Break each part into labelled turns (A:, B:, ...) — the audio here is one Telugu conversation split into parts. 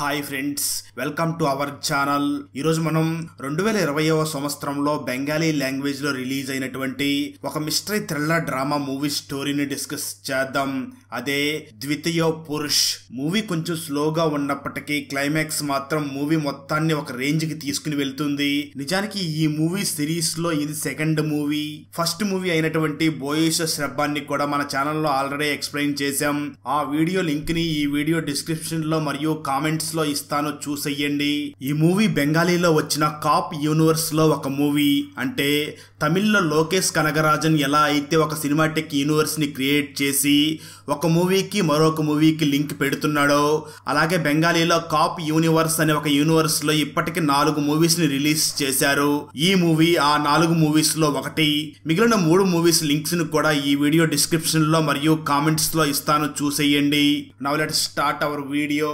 A: Hi friends, welcome to our channel. ఈరోజు మనం 2020వ సంవత్సరంలో బెంగాలీ లాంగ్వేజ్ లో రిలీజ్ అయినటువంటి ఒక మిస్టరీ థ్రిల్లర్ డ్రామా మూవీ స్టోరీని డిస్కస్ చేద్దాం. అదే ద్వితీయ పురుష్. మూవీ కొంచెం స్లోగా ఉన్నప్పటికీ క్లైమాక్స్ మాత్రం మూవీ మొత్తాన్ని ఒక రేంజ్ కి తీసుకుని వెళ్తుంది. నిజానికి ఈ మూవీ సిరీస్ లో ఇది సెకండ్ మూవీ. ఫస్ట్ మూవీ అయినటువంటి బోయిష శ్రబ్బాన్ని కూడా మన ఛానల్లో ఆల్రెడీ ఎక్స్ప్లెయిన్ చేశాం. ఆ వీడియో లింక్ ని ఈ వీడియో డిస్క్రిప్షన్ లో మరియు కామెంట్స్ లో ఇస్తాను, చూసేయండి. ఈ మూవీ బెంగాలీలో వచ్చిన కాప్ యూనివర్స్ లో ఒక మూవీ. అంటే తమిళ్లో లోకేష్ కనగరాజన్ ఎలా అయితే ఒక సినిమాటిక్ యూనివర్స్ ని క్రియేట్ చేసి ఒక మూవీకి మరొక మూవీకి లింక్ పెడుతున్నాడో, అలాగే బెంగాలీలో కాప్ యూనివర్స్ అనే ఒక యూనివర్స్ లో ఇప్పటికి 4 మూవీస్ ని రిలీజ్ చేశారు. ఈ మూవీ ఆ 4 మూవీస్ లో ఒకటి. మిగిలిన 3 మూవీస్ లింక్స్ ను కూడా ఈ వీడియో డిస్క్రిప్షన్ లో మరియు కామెంట్స్ లో ఇస్తాను, చూసేయండి. Now let's start our video.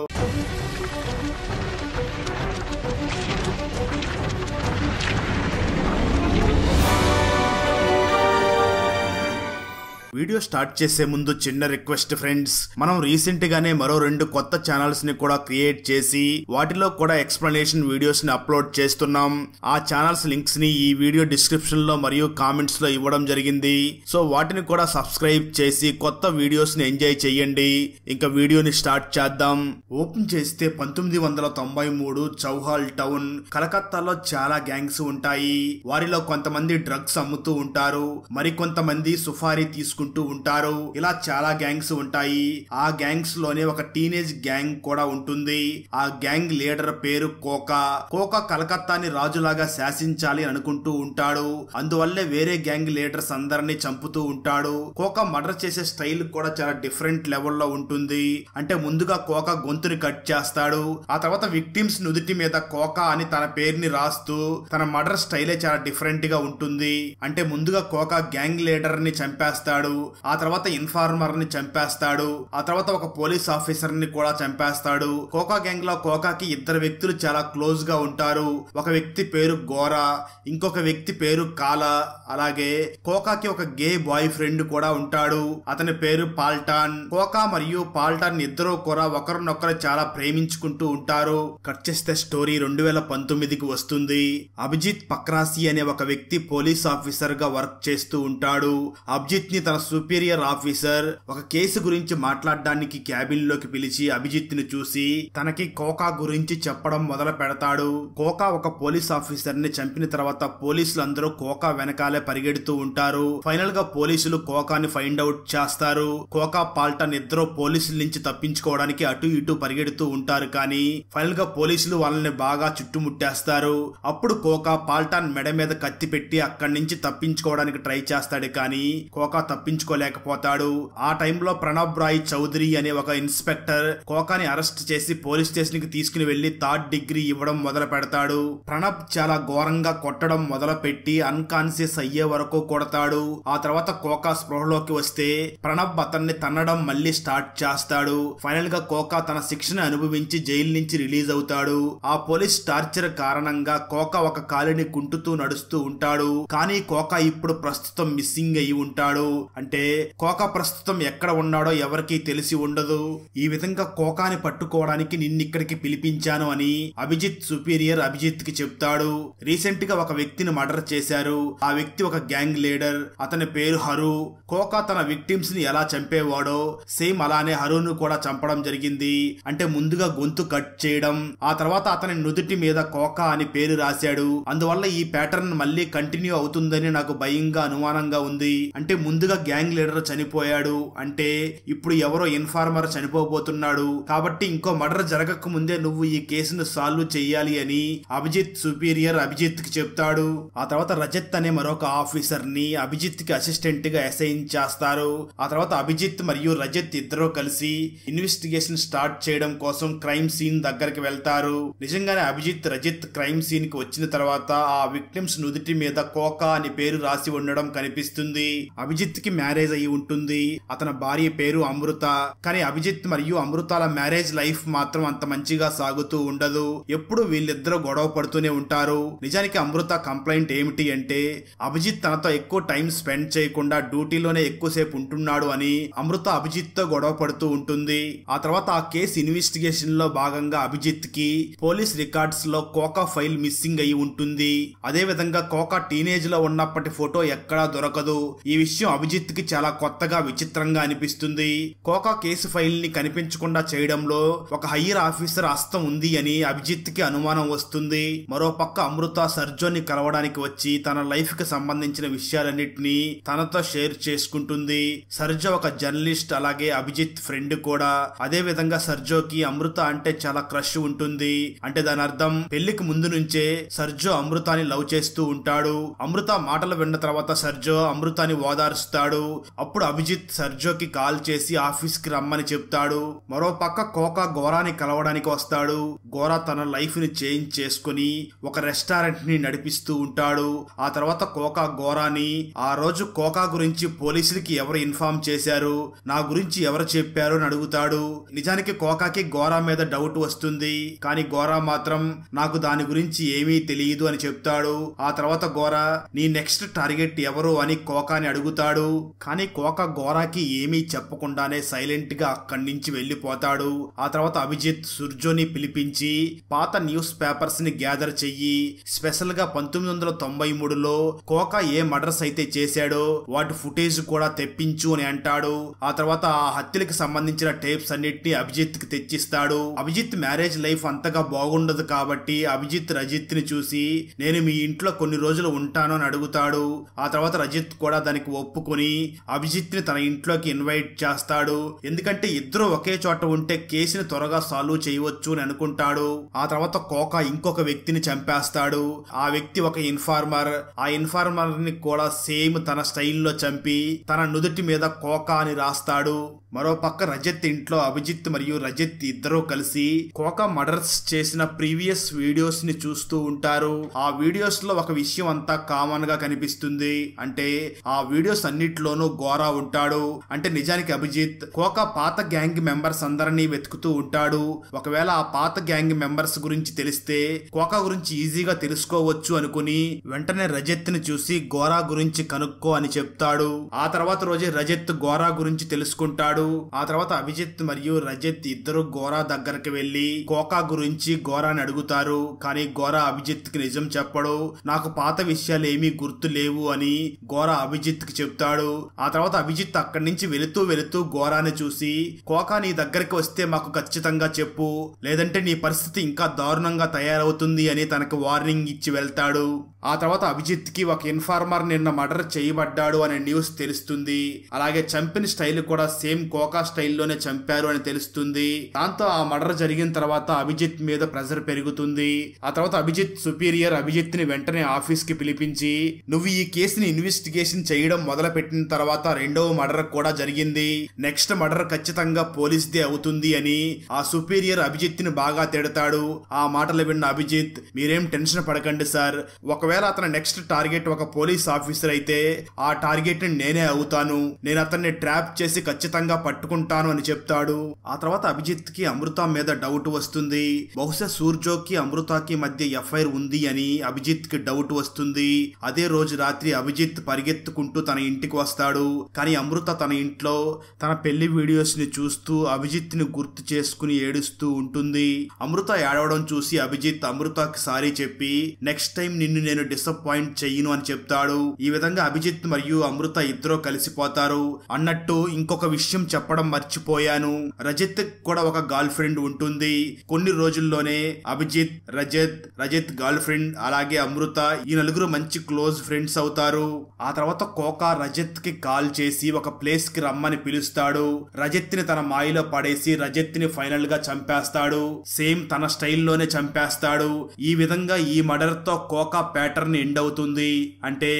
A: Video start చేసే ముందు చిన్న రిక్వెస్ట్ ఫ్రెండ్స్, మనం రీసెంట్ గానే మరో 2 కొత్త ఛానల్స్ ని కూడా క్రియేట్ చేసి వాటిలో కూడా ఎక్స్ప్లెనేషన్ వీడియోస్ ని అప్లోడ్ చేస్తున్నాం. ఆ ఛానల్స్ లింక్స్ ని ఈ వీడియో డిస్క్రిప్షన్ లో మరియు కామెంట్స్ లో ఇవ్వడం జరిగింది. సో వాటిని కూడా సబ్స్క్రైబ్ చేసి కొత్త వీడియోస్ ని ఎంజాయ్ చేయండి. ఇంకా వీడియోని స్టార్ట్ చేద్దాం. ఓపెన్ చేస్తే 1993 చౌహాల్ టౌన్, కలకత్తాలో చాలా గ్యాంగ్స్ ఉంటాయి. వారిలో కొంతమంది డ్రగ్స్ అమ్ముతూ ఉంటారు, మరికొంతమంది సుఫారీ తీసుకుంటూ ఉంటారు. ఇలా చాలా గ్యాంగ్స్ ఉంటాయి. ఆ గ్యాంగ్స్ లోనే ఒక టీనేజ్ గ్యాంగ్ కూడా ఉంటుంది. ఆ గ్యాంగ్ లీడర్ పేరు కోకా. కోకా కలకత్తాని రాజులాగా శాసించాలి అనుకుంటూ ఉంటాడు. అందువల్లే వేరే గ్యాంగ్ లీడర్స్ అందరినీ చంపుతూ ఉంటాడు. కోకా మర్డర్ చేసే స్టైల్ కూడా చాలా డిఫరెంట్ లెవెల్లో ఉంటుంది. అంటే ముందుగా కోకా గొంతుని కట్ చేస్తాడు, ఆ తర్వాత విక్టిమ్స్ నుదుటి మీద కోకా అని తన పేరుని రాస్తూ తన మర్డర్ స్టైలే చాలా డిఫరెంట్ గా ఉంటుంది. అంటే ముందుగా కోకా గ్యాంగ్ లీడర్ ని చంపేస్తాడు, ఆ తర్వాత ఇన్ఫార్మర్ ని చంపేస్తాడు, ఆ తర్వాత ఒక పోలీస్ ఆఫీసర్ ని కూడా చంపేస్తాడు. కోకా గ్యాంగ్ లో కోకాకి 2 వ్యక్తులు చాలా క్లోజ్ గా ఉంటారు. ఒక వ్యక్తి పేరు గోరా, ఇంకొక వ్యక్తి పేరు కాలా. అలాగే కోకాకి ఒక గే బాయ్ ఫ్రెండ్ కూడా ఉంటాడు, అతని పేరు పాల్టాన్. కోకా మరియు పాల్టాన్ ఇద్దరు కూడా ఒకరినొకరు చాలా ప్రేమించుకుంటూ ఉంటారు. కట్ చేస్తే స్టోరీ 2019కి వస్తుంది. అభిజిత్ పక్రాసి అనే ఒక వ్యక్తి పోలీస్ ఆఫీసర్ గా వర్క్ చేస్తూ ఉంటాడు. అభిజిత్ ని తన సుపీరియర్ ఆఫీసర్ ఒక కేసు గురించి మాట్లాడడానికి క్యాబిన్ లోకి పిలిచి అభిజిత్ ని చూసి తనకి కోకా గురించి చెప్పడం మొదలు పెడతాడు. కోకా ఒక పోలీస్ ఆఫీసర్ ని చంపిన తర్వాత పోలీసులు అందరూ కోకా వెనకాలే పరిగెడుతూ ఉంటారు. ఫైనల్ గా పోలీసులు కోకాని ఫైండ్ అవుట్ చేస్తారు. కోకా పాల్టన్ ఇద్దరు పోలీసుల నుంచి తప్పించుకోవడానికి అటు ఇటు పరిగెడుతూ ఉంటారు. కానీ ఫైనల్ గా పోలీసులు వాళ్ళని బాగా చుట్టుముట్టేస్తారు. అప్పుడు కోకా పాల్టాన్ మెడ మీద కత్తి పెట్టి అక్కడి నుంచి తప్పించుకోవడానికి ట్రై చేస్తాడు. కానీ కోకా తప్పించుకోలేకపోతాడు. ఆ టైంలో ప్రణబ్ రాయ్ చౌదరి అనే ఒక ఇన్స్పెక్టర్ కోకాని అరెస్ట్ చేసి పోలీస్ స్టేషన్ కి తీసుకుని వెళ్లి 3rd డిగ్రీ ఇవ్వడం మొదలు పెడతాడు. ప్రణబ్ చాలా ఘోరంగా కొట్టడం మొదలు పెట్టి అన్కాన్షియస్ అయ్యే వరకు కొడతాడు. ఆ తర్వాత కోకా స్పృహలోకి వస్తే ప్రణబ్ అతన్ని తన్నడం మళ్ళీ స్టార్ట్ చేస్తాడు. ఫైనల్ గా కోకా తన శిక్షను అనుభవించి జైలు నుంచి రిలీజ్ అవుతాడు. ఆ పోలీస్ టార్చర్ కారణంగా కోకా ఒక కాలిని కుంటుతూ నడుస్తూ ఉంటాడు. కానీ కోకా ఇప్పుడు ప్రస్తుతం మిస్సింగ్ అయి ఉంటాడు. అంటే కోకా ప్రస్తుతం ఎక్కడ ఉన్నాడో ఎవరికీ తెలిసి ఉండదు. ఈ విధంగా కోకాని పట్టుకోవడానికి నిన్నిక్కడికి పిలిపించాను అని అభిజిత్ సుపీరియర్ అభిజిత్ కి చెప్తాడు. రీసెంట్ గా ఒక వ్యక్తిని మర్డర్ చేశారు. ఆ వ్యక్తి ఒక గ్యాంగ్ లీడర్, అతని పేరు హరు. కోకా తన విక్టిమ్స్ ని ఎలా చంపేవాడో సేమ్ అలానే హరును కూడా చంపడం జరిగింది. అంటే ముందుగా గొంతు కట్ చేయడం, ఆ తర్వాత అతని నుదుటి మీద కోకా అని పేరు రాశాడు. అందువల్ల ఈ ప్యాటర్న్ మళ్ళీ కంటిన్యూ అవుతుందని నాకు భయంగా అనుమానంగా ఉంది. అంటే ముందుగా గ్యాంగ్ లీడర్ చనిపోయాడు, అంటే ఇప్పుడు ఎవరో ఇన్ఫార్మర్ చనిపోబోతున్నాడు. కాబట్టి ఇంకో మర్డర్ జరగక ముందే నువ్వు ఈ కేసును సాల్వ్ చెయ్యాలి అని అభిజిత్ సుపీరియర్ అభిజిత్ కి చెప్తాడు. ఆ తర్వాత రజత్ అనే మరొక ఆఫీసర్ ని అభిజిత్ కి అసిస్టెంట్ గా అసైన్ చేస్తారు. ఆ తర్వాత అభిజిత్ మరియు రజత్ ఇద్దరు కలిసి ఇన్వెస్టిగేషన్ స్టార్ట్ చేయడం కోసం క్రైమ్ సీన్ దగ్గరికి వెళ్తారు. నిజంగానే అభిజిత్ రజత్ క్రైమ్ సీన్ కి వచ్చిన తర్వాత ఆ విక్టిమ్స్ నుదుటి మీద కోకా అని పేరు రాసి ఉండడం కనిపిస్తుంది. అభిజిత్ కి మ్యారేజ్ అయి ఉంటుంది. అతని భార్య పేరు అమృత. కానీ అభిజిత్ మరియు అమృతాల మ్యారేజ్ లైఫ్ మాత్రం అంత మంచిగా సాగుతూ ఉండదు. ఎప్పుడు వీళ్ళిద్దరూ గొడవ పడుతూనే ఉంటారు. నిజానికి అమృత కంప్లైంట్ ఏమిటి అంటే అభిజిత్ తనతో ఎక్కువ టైం స్పెండ్ చేయకుండా డ్యూటీలోనే ఎక్కువసేపు ఉంటున్నాడు అని అమృత అభిజిత్ తో గొడవ పడుతూ ఉంటుంది. ఆ తర్వాత ఆ కేసు ఇన్వెస్టిగేషన్ లో భాగంగా అభిజిత్ కి పోలీస్ రికార్డ్స్ లో కోకా ఫైల్ మిస్సింగ్ అయి ఉంటుంది. అదే విధంగా కోకా టీనేజ్ లో ఉన్నప్పటి ఫోటో ఎక్కడా దొరకదు. ఈ విషయం అభిజిత్ కి చాలా కొత్తగా విచిత్రంగా అనిపిస్తుంది. కోకా కేసు ఫైల్ ని కనిపించకుండా చేయడంలో ఒక హయ్యర్ ఆఫీసర్ హస్తం ఉంది అని అభిజిత్ కి అనుమానం వస్తుంది. మరో పక్క అమృత సర్జోని కలవడానికి వచ్చి తన లైఫ్ కి సంబంధించిన విషయాలన్నిటినీ తనతో షేర్ చేసుకుంటుంది. సర్జో ఒక జర్నలిస్ట్, అలాగే అభిజిత్ ఫ్రెండ్ కూడా. అదే విధంగా సర్జోకి అమృత అంటే చాలా క్రష్ ఉంటుంది. అంటే దాని అర్థం పెళ్లికి ముందు నుంచే సర్జో అమృతాని లవ్ చేస్తూ ఉంటాడు. అమృత మాటలు విన్న తర్వాత సర్జో అమృతాని ఓదారుస్తాడు. అప్పుడు అభిజిత్ సర్జోకి కాల్ చేసి ఆఫీస్ కి రమ్మని చెప్తాడు. మరో పక్క కోకా గోరాని కలవడానికి వస్తాడు. గోరా తన లైఫ్ ని చేంజ్ చేసుకుని ఒక రెస్టారెంట్ ని నడిపిస్తూ ఉంటాడు. ఆ తర్వాత కోకా గోరాని ఆ రోజు కోకా గురించి పోలీసులకి ఎవరు ఇన్ఫార్మ్ చేశారు, నా గురించి ఎవరు చెప్పారు అని అడుగుతాడు. నిజానికి కోకాకి గోరా మీద డౌట్ వస్తుంది. కానీ గోరా మాత్రం నాకు దాని గురించి ఏమీ తెలియదు అని చెప్తాడు. ఆ తర్వాత గోరా నీ నెక్స్ట్ టార్గెట్ ఎవరు అని కోకాని అడుగుతాడు. కానీ కోకా గోరాకి ఏమీ చెప్పకుండానే సైలెంట్ గా అక్కడి నుంచి వెళ్లిపోతాడు. ఆ తర్వాత అభిజిత్ సుర్జోని పిలిపించి పాత న్యూస్ పేపర్స్ ని గ్యాదర్ చెయ్యి, స్పెషల్ గా 1993లో కోకా ఏ మర్డర్స్ అయితే చేశాడో వాటి ఫుటేజ్ కూడా తెప్పించు అని అంటాడు. ఆ తర్వాత ఆ హత్యలకు సంబంధించిన టేప్స్ అన్నిటిని అభిజిత్ కి తెచ్చిస్తాడు. అభిజిత్ మ్యారేజ్ లైఫ్ అంతగా బాగుండదు కాబట్టి అభిజిత్ రజిత్ ని చూసి నేను మీ ఇంట్లో కొన్ని రోజులు ఉంటాను అని అడుగుతాడు. ఆ తర్వాత రజిత్ కూడా దానికి ఒప్పుకొని అభిజిత్ ని తన ఇంట్లోకి ఇన్వైట్ చేస్తాడు. ఎందుకంటే ఇద్దరు ఒకే చోట ఉంటే కేసుని త్వరగా సాల్వ్ చేయవచ్చు అని అనుకుంటాడు. ఆ తర్వాత కోకా ఇంకొక వ్యక్తిని చంపేస్తాడు. ఆ వ్యక్తి ఒక ఇన్ఫార్మర్. ఆ ఇన్ఫార్మర్ ని కూడా సేమ్ తన స్టైల్లో చంపి తన నుదుటి మీద కోకా అని రాస్తాడు. మరో పక్క రజత్ ఇంట్లో అభిజిత్ మరియు రజత్ ఇద్దరూ కలిసి కోకా మర్డర్స్ చేసిన ప్రీవియస్ వీడియోస్ ని చూస్తూ ఉంటారు. ఆ వీడియోస్ లో ఒక విషయం అంతా కామన్ గా కనిపిస్తుంది. అంటే ఆ వీడియోస్ అన్నిట్లోనూ గోరా ఉంటాడు. అంటే నిజానికి అభిజిత్ కోకా పాత గ్యాంగ్ మెంబర్స్ అందరినీ వెతుకుతూ ఉంటాడు. ఒకవేళ ఆ పాత గ్యాంగ్ మెంబర్స్ గురించి తెలిస్తే కోకా గురించి ఈజీగా తెలుసుకోవచ్చు అనుకుని వెంటనే రజత్ ని చూసి గోరా గురించి కనుక్కో అని చెప్తాడు. ఆ తర్వాత రోజే రజత్ గోరా గురించి తెలుసుకుంటాడు. ఆ తర్వాత అభిజిత్ మరియు రజత్ ఇద్దరు గోరా దగ్గరికి వెళ్లి కోకా గురించి గోరాని అడుగుతారు. కానీ గోరా అభిజిత్ కి నిజం చెప్పడు. నాకు పాత విషయాలు ఏమీ గుర్తు లేవు అని గోరా అభిజిత్ కి చెప్తాడు. ఆ తర్వాత అభిజిత్ అక్కడి నుంచి వెళుతూ గోరాని చూసి కోకా నీ దగ్గరికి వస్తే మాకు ఖచ్చితంగా చెప్పు, లేదంటే నీ పరిస్థితి ఇంకా దారుణంగా తయారవుతుంది అని తనకు వార్నింగ్ ఇచ్చి వెళ్తాడు. ఆ తర్వాత అభిజిత్ కి ఒక ఇన్ఫార్మర్ నిన్న మర్డర్ చేయబడ్డాడు అనే న్యూస్ తెలుస్తుంది. అలాగే చంపిన స్టైల్ కూడా సేమ్ కోకా స్టైల్లోనే చంపారు అని తెలుస్తుంది. దాంతో ఆ మర్డర్ జరిగిన తర్వాత అభిజిత్ మీద ప్రెషర్ పెరుగుతుంది. ఆ తర్వాత అభిజిత్ సుపీరియర్ అభిజిత్ ని వెంటనే ఆఫీస్ కి పిలిపించి నువ్వు ఈ కేసుని ఇన్వెస్టిగేషన్ చేయడం మొదలు పెట్టిన తర్వాత రెండవ మర్డర్ కూడా జరిగింది, నెక్స్ట్ మర్డర్ ఖచ్చితంగా పోలీస్ దే అవుతుంది అని ఆ సుపీరియర్ అభిజిత్ ని బాగా తిడతాడు. ఆ మాటలు విన్న అభిజిత్ మీరేం టెన్షన్ పడకండి సార్, ఒకవేళ అతని నెక్స్ట్ టార్గెట్ ఒక పోలీస్ ఆఫీసర్ అయితే ఆ టార్గెట్ ని నేనే అవుతాను, నేను అతన్ని ట్రాప్ చేసి ఖచ్చితంగా పట్టుకుంటాను అని చెప్తాడు. ఆ తర్వాత అభిజిత్ కి అమృత మీద డౌట్ వస్తుంది. బహుశా సూర్జోకి అమృతకి మధ్య ఎఫ్ఐఆర్ ఉంది అని అభిజిత్ కి డౌట్ వస్తుంది. అదే రోజు రాత్రి అభిజిత్ పరిగెత్తుకుంటూ తన ఇంటికి వస్తాడు. కానీ అమృత తన ఇంట్లో తన పెళ్లి వీడియోస్ ని చూస్తూ అభిజిత్ ని గుర్తు చేసుకుని ఏడుస్తూ ఉంటుంది. అమృత ఏడవడం చూసి అభిజిత్ అమృతకి సారీ చెప్పి నెక్స్ట్ టైం నిన్ను నేను డిసప్పాయింట్ చెయ్యను అని చెప్తాడు. ఈ విధంగా అభిజిత్ మరియు అమృత ఇద్దరు కలిసిపోతారు. అన్నట్టు ఇంకొక విషయం చెప్పడం మర్చిపోయాను, రజత్ కూడా ఒక గర్ల్ ఫ్రెండ్ ఉంటుంది. కొన్ని రోజుల్లోనే అభిజిత్, రజత్ గర్ల్ ఫ్రెండ్ అలాగే అమృత ఈ నలుగురు మంచి క్లోజ్ ఫ్రెండ్స్ అవుతారు. ఆ తర్వాత కోకా రజత్ కి కాల్ చేసి ఒక ప్లేస్ కి రమ్మని పిలుస్తాడు. రజత్ ని తన మాయలో పడేసి రజత్ ని ఫైనల్ గా చంపేస్తాడు. సేమ్ తన స్టైల్లోనే చంపేస్తాడు. ఈ విధంగా ఈ మర్డర్ తో కోకా ప్యాటర్న్ ఎండ్ అవుతుంది. అంటే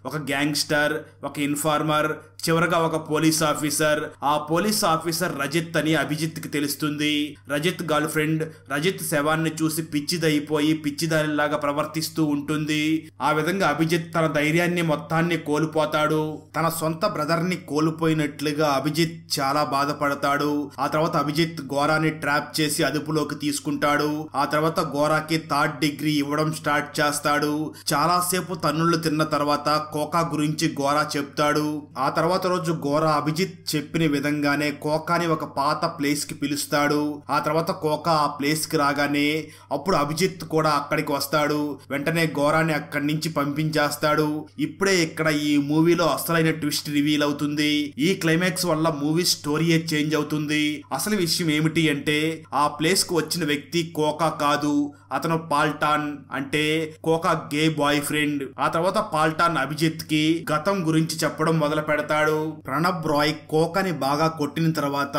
A: ఒక గ్యాంగ్స్టర్, ఒక ఇన్ఫార్మర్, చివరగా ఒక పోలీస్ ఆఫీసర్, ఆ పోలీస్ ఆఫీసర్ రజిత్ అని అభిజిత్ కి తెలుస్తుంది. రజిత్ గర్ల్ ఫ్రెండ్ రజిత్ శవాన్ని చూసి పిచ్చిదైపోయి పిచ్చిదానిలాగా ప్రవర్తిస్తూ ఉంటుంది. ఆ విధంగా అభిజిత్ తన ధైర్యాన్ని మొత్తాన్ని కోల్పోతాడు. తన సొంత బ్రదర్ ని కోల్పోయినట్లుగా అభిజిత్ చాలా బాధపడతాడు. ఆ తర్వాత అభిజిత్ గోరాని ట్రాప్ చేసి అదుపులోకి తీసుకుంటాడు. ఆ తర్వాత గోరాకి థర్డ్ డిగ్రీ ఇవ్వడం స్టార్ట్ చేస్తాడు. చాలా సేపు తన్నుళ్లు తిన్న తర్వాత కోకా గురించి గోరా చెప్తాడు. ఆ తర్వాత రోజు గోరా అభిజిత్ చెప్పిన విధంగానే కోకాని ఒక పాత ప్లేస్ కి పిలుస్తాడు. ఆ తర్వాత కోకా ఆ ప్లేస్ కి రాగానే అప్పుడు అభిజిత్ కూడా అక్కడికి వస్తాడు. వెంటనే గోరాని అక్కడి నుంచి పంపించేస్తాడు. ఇప్పుడే ఇక్కడ ఈ మూవీలో అసలైన ట్విస్ట్ రివీల్ అవుతుంది. ఈ క్లైమాక్స్ వల్ల మూవీ స్టోరీయే చేంజ్ అవుతుంది. అసలు విషయం ఏమిటి అంటే ఆ ప్లేస్ కు వచ్చిన వ్యక్తి కోకా కాదు, అతను పాల్టాన్, అంటే కోకా గే బాయ్ ఫ్రెండ్. ఆ తర్వాత పాల్టాన్ అభిజిత్ కి గతం గురించి చెప్పడం మొదలు పెడతాడు. ప్రణబ్ రాయ్ కోకాని బాగా కొట్టిన తర్వాత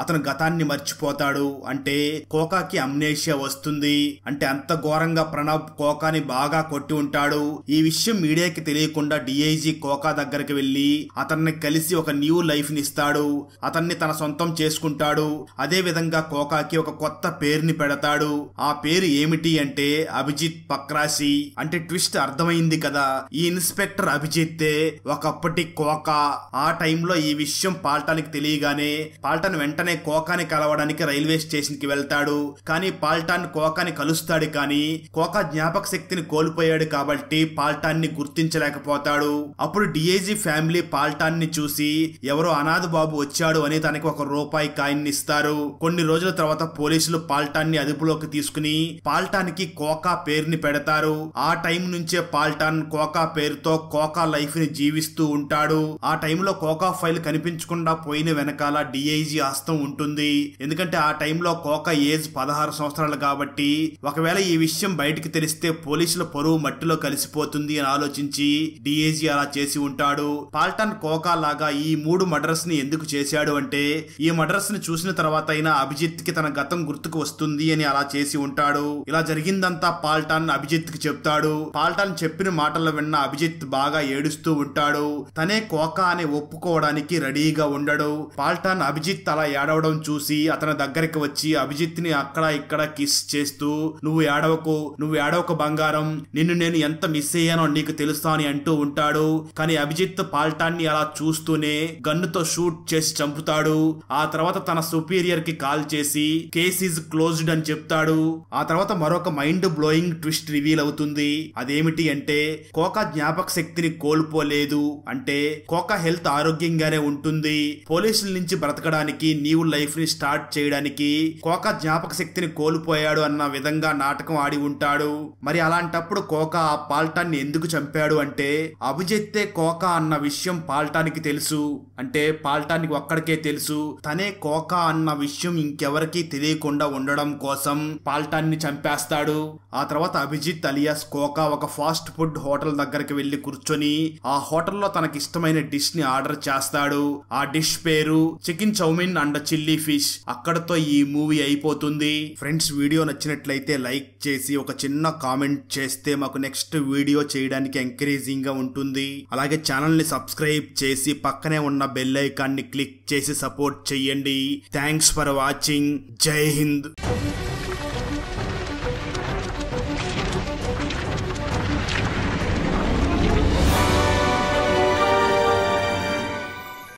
A: అతను గతాన్ని మర్చిపోతాడు. అంటే కోకాకి అమ్నేషియా వస్తుంది. అంటే అంత ఘోరంగా ప్రణబ్ కోకాని బాగా కొట్టి ఉంటాడు. ఈ విషయం మీడియాకి తెలియకుండా డిఐజీ కోకా దగ్గరికి వెళ్లి అతన్ని కలిసి ఒక న్యూ లైఫ్ ని ఇస్తాడు. అతన్ని తన సొంతం చేసుకుంటాడు. అదే విధంగా కోకాకి ఒక కొత్త పేరుని పెడతాడు. ఆ పేరు ఏమిటి అంటే అభిజిత్ పక్రాసి. అంటే ట్విస్ట్ అర్థమైంది కదా, ఈ ఇన్స్పెక్టర్ అభిజిత్తే ఒకప్పటి కోకా. ఆ టైంలో ఈ విషయం పాల్టానికి తెలియగానే పాల్టాన్ వెంటనే కోకాని కలవడానికి రైల్వే స్టేషన్ కి వెళ్తాడు. కానీ పాల్టాన్ కోకాని కలుస్తాడు. కానీ కోకా జ్ఞాపక శక్తిని కోల్పోయాడు కాబట్టి పాల్టాన్ ని గుర్తించలేకపోతాడు. అప్పుడు డిఐజీ ఫ్యామిలీ పాల్టాన్ ని చూసి ఎవరో అనాథ బాబు వచ్చాడు అని తనకి ₹1 కాయిన్ ఇస్తారు. కొన్ని రోజుల తర్వాత పోలీసులు పాల్టాన్ ని అదుపులోకి తీసుకుని పాల్టాన్ కి కోకా పేరుని పెడతారు. ఆ టైం నుంచే పాల్టాన్ కోకా పేరుతో కోకా లైఫ్ ని జీవిస్తూ ఉంటాడు. ఆ టైంలో కోకా ఫైల్ కనిపించకుండా పోయిన వెనకాల డిఐజీ హస్తం ఉంటుంది. ఎందుకంటే ఆ టైంలో కోకా ఏజ్ 16 సంవత్సరాలు కాబట్టి ఒకవేళ ఈ విషయం బయటికి తెలిస్తే పోలీసుల పరువు మట్టిలో కలిసిపోతుంది అని ఆలోచించి డిఐజీ అలా చేసి ఉంటాడు. పాల్టాన్ కోకా లాగా ఈ 3 మర్డర్స్ ని ఎందుకు చేశాడు అంటే ఈ మర్డర్స్ ని చూసిన తర్వాత అయినా అభిజిత్ కి తన గతం గుర్తుకు వస్తుంది అని అలా చేసి ఉంటాడు. ఇలా జరిగిందంతా పాల్టాన్ అభిజిత్ కి చెప్తాడు. పాల్టాన్ చెప్పిన మాటలు విన్న అభిజిత్ బాగా ఏడుస్తూ ఉంటాడు. తనే కోకా అని ఒప్పుకోవడానికి రెడీగా ఉండడు. పాల్టాన్ అభిజిత్ అలా ఏడవడం చూసి అతని దగ్గరికి వచ్చి అభిజిత్ ని అక్కడ ఇక్కడ కిస్ చేస్తూ నువ్వు ఏడవకు బంగారం, నిన్ను నేను ఎంత మిస్ అయ్యానో నీకు తెలుసా అని అంటూ ఉంటాడు. కానీ అభిజిత్ పాల్టాన్ ని అలా చూస్తూనే గన్నుతో షూట్ చేసి చంపుతాడు. ఆ తర్వాత తన సుపీరియర్ కి కాల్ చేసి కేస్ ఈజ్ క్లోజ్డ్ అని చెప్తాడు. ఆ తర్వాత మరొక మైండ్ బ్లోయింగ్ ట్విస్ట్ రివీల్ అవుతుంది. అదేమిటి అంటే కోకా జ్ఞాపక శక్తిని కోల్పోలేదు. అంటే కోకా హెల్త్ ఆరోగ్యంగానే ఉంటుంది. పోలీసుల నుంచి బ్రతకడానికి న్యూ లైఫ్ ని స్టార్ట్ చేయడానికి కోకా జ్ఞాపక శక్తిని కోల్పోయాడు అన్న విధంగా నాటకం ఆడి ఉంటాడు. మరి అలాంటప్పుడు కోకా ఆ పాల్టాన్ ని ఎందుకు చంపాడు అంటే అభిజిత్తే కోకా అన్న విషయం పాల్టానికి తెలుసు. అంటే పాల్టానికి ఒక్కడికే తెలుసు. తనే కోకా అన్న విషయం ఇంకెవరికీ తెలియకుండా ఉండడం కోసం పాల్టాన్ ని చంపేస్తాడు. ఆ తర్వాత అభిజిత్ అలియాస్ కోకా ఒక ఫాస్ట్ ఫుడ్ హోటల్ దగ్గరికి వెళ్లి కూర్చొని ఆ హోటల్లో తనకి ఇష్టమైన డిష్ ని ఆర్డర్ చేస్తాడు. ఆ డిష్ పేరు చికెన్ చౌమిన్ అండ్ చిల్లీ ఫిష్. అక్కడతో ఈ మూవీ అయిపోతుంది. ఫ్రెండ్స్, వీడియో నచ్చినట్లయితే లైక్ చేసి ఒక చిన్న కామెంట్ చేస్తే మాకు నెక్స్ట్ వీడియో చేయడానికి ఎంకరేజింగ్ గా ఉంటుంది. అలాగే ఛానల్ ని సబ్స్క్రైబ్ చేసి పక్కనే ఉన్న బెల్ ఐకాన్ ని క్లిక్ చేసి సపోర్ట్ చేయండి. Thanks for watching. జై హింద్.